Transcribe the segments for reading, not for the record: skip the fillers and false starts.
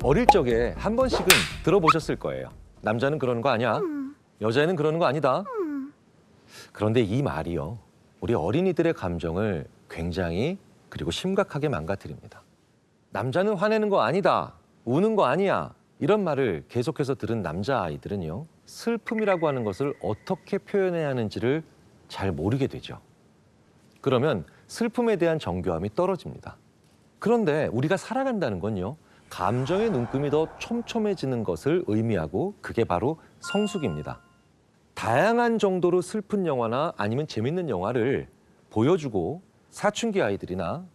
어릴 적에 한 번씩은 들어보셨을 거예요. 남자는 그러는 거 아니야. 여자애는 그러는 거 아니다. 그런데 이 말이요. 우리 어린이들의 감정을 굉장히 그리고 심각하게 망가뜨립니다. 남자는 화내는 거 아니다. 우는 거 아니야. 이런 말을 계속해서 들은 남자아이들은요. 슬픔이라고 하는 것을 어떻게 표현해야 하는지를 잘 모르게 되죠. 그러면 슬픔에 대한 정교함이 떨어집니다. 그런데 우리가 살아간다는 건요. 감정의 눈금이 더 촘촘해지는 것을 의미하고 그게 바로 성숙입니다. 다양한 정도로 슬픈 영화나 아니면 재밌는 영화를 보여주고 사춘기 아이들이나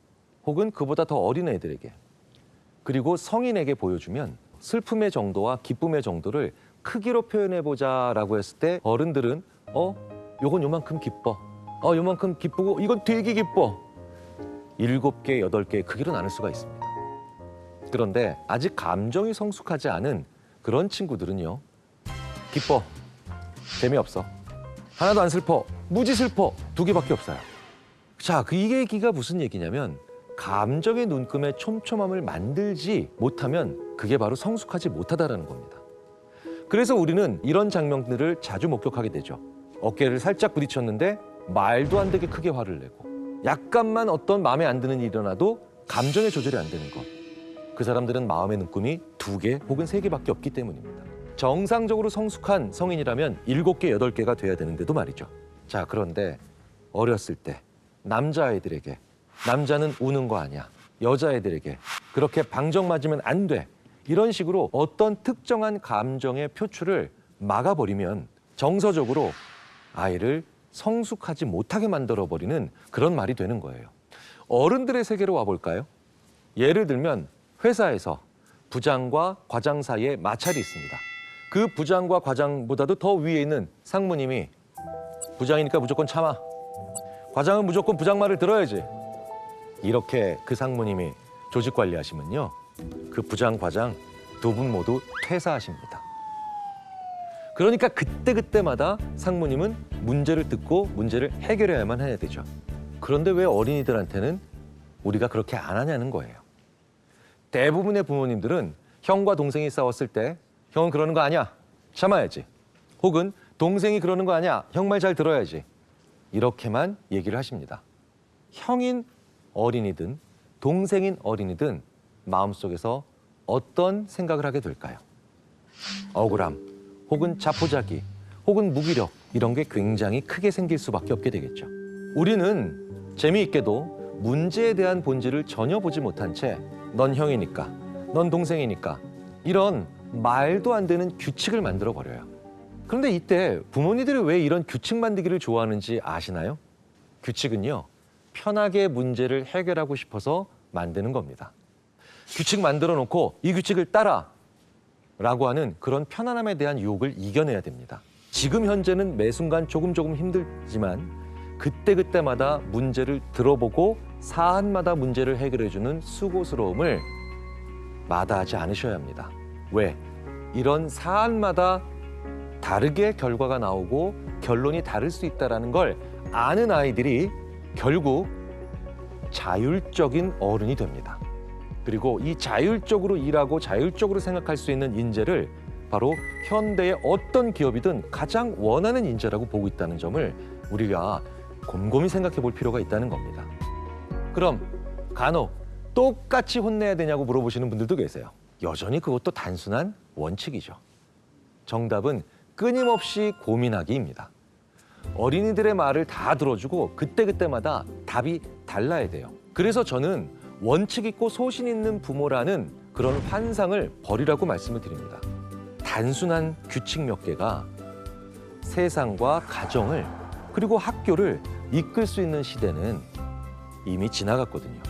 혹은 그보다 더 어린 애들에게 그리고 성인에게 보여주면 슬픔의 정도와 기쁨의 정도를 크기로 표현해보자라고 했을 때 어른들은 요건 요만큼 기뻐. 요만큼 기쁘고 이건 되게 기뻐. 7개, 8개의 크기로 나눌 수가 있습니다. 그런데 아직 감정이 성숙하지 않은 그런 친구들은요. 기뻐. 재미없어. 하나도 안 슬퍼. 무지 슬퍼. 2개밖에 없어요. 자, 이 얘기가 무슨 얘기냐면 감정의 눈금의 촘촘함을 만들지 못하면 그게 바로 성숙하지 못하다라는 겁니다. 그래서 우리는 이런 장면들을 자주 목격하게 되죠. 어깨를 살짝 부딪혔는데 말도 안 되게 크게 화를 내고 약간만 어떤 마음에 안 드는 일이 일어나도 감정의 조절이 안 되는 것. 그 사람들은 마음의 눈금이 2개 혹은 3개밖에 없기 때문입니다. 정상적으로 성숙한 성인이라면 7개, 8개가 돼야 되는데도 말이죠. 자, 그런데 어렸을 때 남자아이들에게 남자는 우는 거 아니야. 여자애들에게 그렇게 방정 맞으면 안 돼. 이런 식으로 어떤 특정한 감정의 표출을 막아버리면 정서적으로 아이를 성숙하지 못하게 만들어버리는 그런 말이 되는 거예요. 어른들의 세계로 와볼까요? 예를 들면 회사에서 부장과 과장 사이에 마찰이 있습니다. 그 부장과 과장보다도 더 위에 있는 상무님이 부장이니까 무조건 참아. 과장은 무조건 부장 말을 들어야지. 이렇게 그 상무님이 조직 관리하시면요. 그 부장, 과장 2분 모두 퇴사하십니다. 그러니까 그때그때마다 상무님은 문제를 듣고 문제를 해결해야만 해야 되죠. 그런데 왜 어린이들한테는 우리가 그렇게 안 하냐는 거예요. 대부분의 부모님들은 형과 동생이 싸웠을 때 형은 그러는 거 아니야. 참아야지. 혹은 동생이 그러는 거 아니야. 형 말 잘 들어야지. 이렇게만 얘기를 하십니다. 형인 어린이든 동생인 어린이든 마음속에서 어떤 생각을 하게 될까요? 억울함, 혹은 자포자기, 혹은 무기력 이런 게 굉장히 크게 생길 수밖에 없게 되겠죠. 우리는 재미있게도 문제에 대한 본질을 전혀 보지 못한 채 넌 형이니까, 넌 동생이니까 이런 말도 안 되는 규칙을 만들어 버려요. 그런데 이때 부모님들이 왜 이런 규칙 만들기를 좋아하는지 아시나요? 규칙은요, 편하게 문제를 해결하고 싶어서 만드는 겁니다. 규칙 만들어 놓고 이 규칙을 따라 라고 하는 그런 편안함에 대한 유혹을 이겨내야 됩니다. 지금 현재는 매 순간 조금 힘들지만 그때그때마다 문제를 들어보고 사안마다 문제를 해결해주는 수고스러움을 마다하지 않으셔야 합니다. 왜? 이런 사안마다 다르게 결과가 나오고 결론이 다를 수 있다는 걸 아는 아이들이 결국 자율적인 어른이 됩니다. 그리고 이 자율적으로 일하고 자율적으로 생각할 수 있는 인재를 바로 현대의 어떤 기업이든 가장 원하는 인재라고 보고 있다는 점을 우리가 곰곰이 생각해 볼 필요가 있다는 겁니다. 그럼 간혹 똑같이 혼내야 되냐고 물어보시는 분들도 계세요. 여전히 그것도 단순한 원칙이죠. 정답은 끊임없이 고민하기입니다. 어린이들의 말을 다 들어주고 그때그때마다 답이 달라야 돼요. 그래서 저는 원칙 있고 소신 있는 부모라는 그런 환상을 버리라고 말씀을 드립니다. 단순한 규칙 몇 개가 세상과 가정을 그리고 학교를 이끌 수 있는 시대는 이미 지나갔거든요.